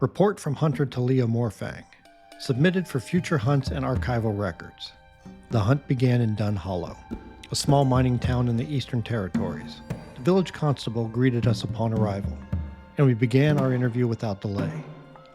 Report from Hunter Talia Morfang. Submitted for future hunts and archival records. The hunt began in Dun Hollow, a small mining town in the Eastern Territories. The village constable greeted us upon arrival, and we began our interview without delay.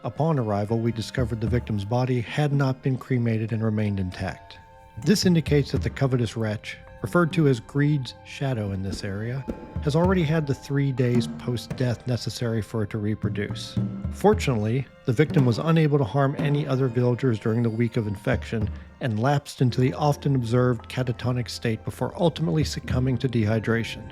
Upon arrival, we discovered the victim's body had not been cremated and remained intact. This indicates that the covetous wretch, referred to as Greed's shadow in this area, has already had the 3 days post-death necessary for it to reproduce. Fortunately, the victim was unable to harm any other villagers during the week of infection and lapsed into the often observed catatonic state before ultimately succumbing to dehydration.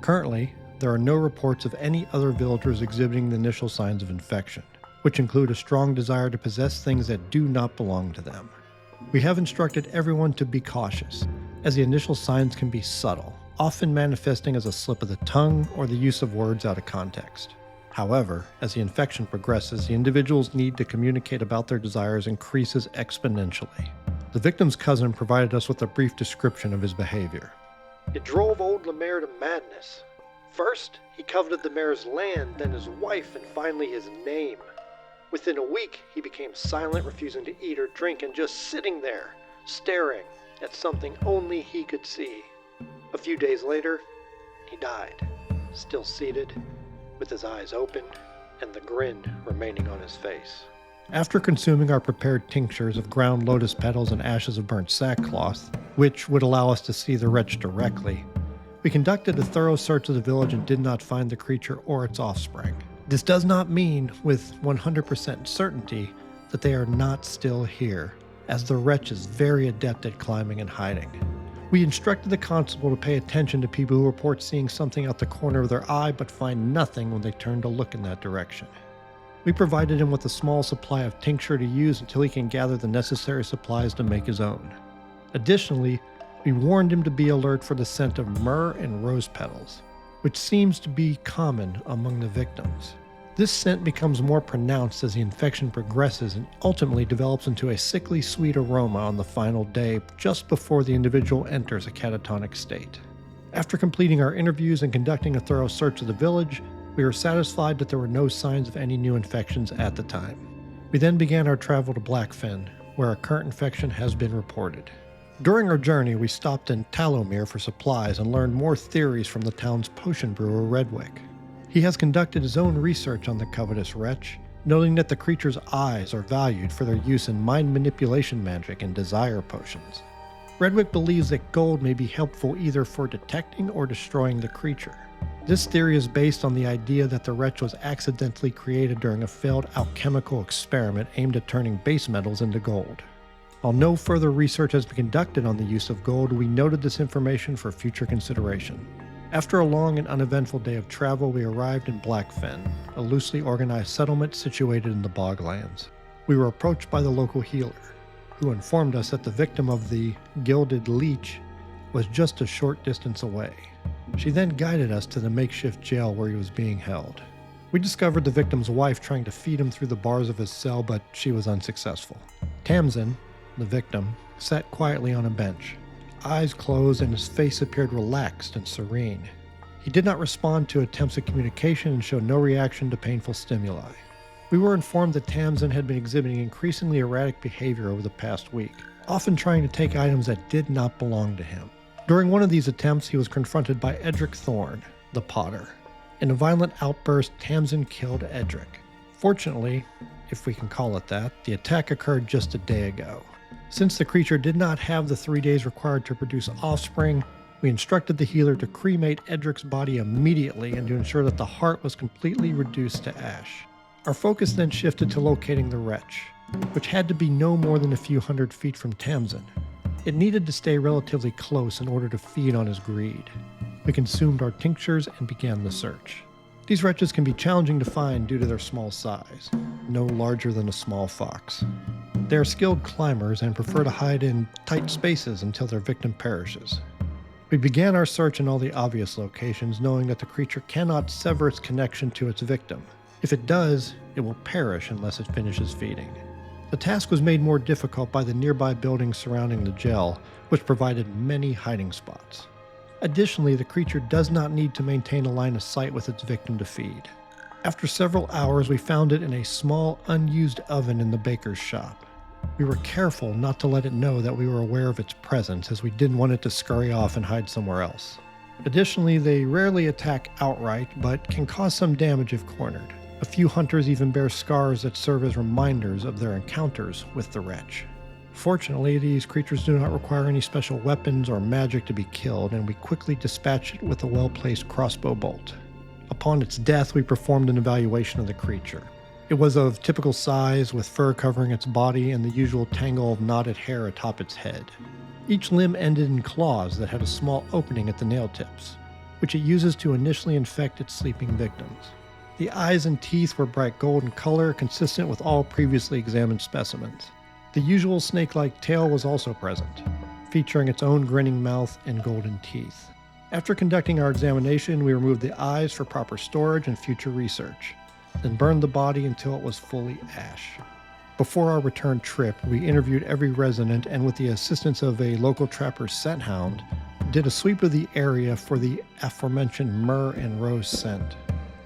Currently, there are no reports of any other villagers exhibiting the initial signs of infection, which include a strong desire to possess things that do not belong to them. We have instructed everyone to be cautious, as the initial signs can be subtle, often manifesting as a slip of the tongue or the use of words out of context. However, as the infection progresses, the individual's need to communicate about their desires increases exponentially. The victim's cousin provided us with a brief description of his behavior. It drove old Lemaire to madness. First, he coveted the mayor's land, then his wife, and finally his name. Within a week, he became silent, refusing to eat or drink, and just sitting there, staring at something only he could see. A few days later, he died, still seated, with his eyes open and the grin remaining on his face. After consuming our prepared tinctures of ground lotus petals and ashes of burnt sackcloth, which would allow us to see the wretch directly, we conducted a thorough search of the village and did not find the creature or its offspring. This does not mean with 100% certainty that they are not still here, as the wretch is very adept at climbing and hiding. We instructed the constable to pay attention to people who report seeing something out the corner of their eye but find nothing when they turn to look in that direction. We provided him with a small supply of tincture to use until he can gather the necessary supplies to make his own. Additionally, we warned him to be alert for the scent of myrrh and rose petals, which seems to be common among the victims. This scent becomes more pronounced as the infection progresses and ultimately develops into a sickly sweet aroma on the final day just before the individual enters a catatonic state. After completing our interviews and conducting a thorough search of the village, we were satisfied that there were no signs of any new infections at the time. We then began our travel to Blackfen, where a current infection has been reported. During our journey, we stopped in Talomere for supplies and learned more theories from the town's potion brewer Redwick. He has conducted his own research on the covetous wretch, noting that the creature's eyes are valued for their use in mind manipulation magic and desire potions. Redwick believes that gold may be helpful either for detecting or destroying the creature. This theory is based on the idea that the wretch was accidentally created during a failed alchemical experiment aimed at turning base metals into gold. While no further research has been conducted on the use of gold, we noted this information for future consideration. After a long and uneventful day of travel, we arrived in Blackfen, a loosely organized settlement situated in the boglands. We were approached by the local healer, who informed us that the victim of the Gilded Leech was just a short distance away. She then guided us to the makeshift jail where he was being held. We discovered the victim's wife trying to feed him through the bars of his cell, but she was unsuccessful. Tamsin, the victim, sat quietly on a bench, eyes closed, and his face appeared relaxed and serene. He did not respond to attempts at communication and showed no reaction to painful stimuli. We were informed that Tamsin had been exhibiting increasingly erratic behavior over the past week, often trying to take items that did not belong to him. During one of these attempts, he was confronted by Edric Thorne, the potter. In a violent outburst, Tamsin killed Edric. Fortunately, if we can call it that, the attack occurred just a day ago. Since the creature did not have the 3 days required to produce offspring, we instructed the healer to cremate Edric's body immediately and to ensure that the heart was completely reduced to ash. Our focus then shifted to locating the wretch, which had to be no more than a few hundred feet from Tamsin. It needed to stay relatively close in order to feed on his greed. We consumed our tinctures and began the search. These wretches can be challenging to find due to their small size, no larger than a small fox. They are skilled climbers and prefer to hide in tight spaces until their victim perishes. We began our search in all the obvious locations, knowing that the creature cannot sever its connection to its victim. If it does, it will perish unless it finishes feeding. The task was made more difficult by the nearby buildings surrounding the jail, which provided many hiding spots. Additionally, the creature does not need to maintain a line of sight with its victim to feed. After several hours, we found it in a small, unused oven in the baker's shop. We were careful not to let it know that we were aware of its presence, as we didn't want it to scurry off and hide somewhere else. Additionally, they rarely attack outright, but can cause some damage if cornered. A few hunters even bear scars that serve as reminders of their encounters with the wretch. Fortunately, these creatures do not require any special weapons or magic to be killed, and we quickly dispatched it with a well-placed crossbow bolt. Upon its death, we performed an evaluation of the creature. It was of typical size, with fur covering its body and the usual tangle of knotted hair atop its head. Each limb ended in claws that had a small opening at the nail tips, which it uses to initially infect its sleeping victims. The eyes and teeth were bright gold in color, consistent with all previously examined specimens. The usual snake-like tail was also present, featuring its own grinning mouth and golden teeth. After conducting our examination, we removed the eyes for proper storage and future research, then burned the body until it was fully ash. Before our return trip, we interviewed every resident and, with the assistance of a local trapper's scent hound, did a sweep of the area for the aforementioned myrrh and rose scent.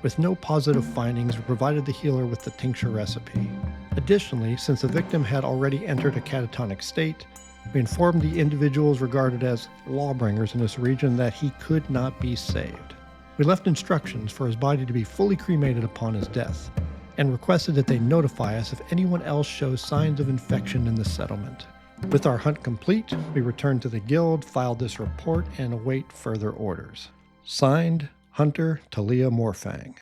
With no positive findings, we provided the healer with the tincture recipe. Additionally, since the victim had already entered a catatonic state, we informed the individuals regarded as lawbringers in this region that he could not be saved. We left instructions for his body to be fully cremated upon his death, and requested that they notify us if anyone else shows signs of infection in the settlement. With our hunt complete, we returned to the guild, filed this report, and await further orders. Signed, Hunter Talia Morfang.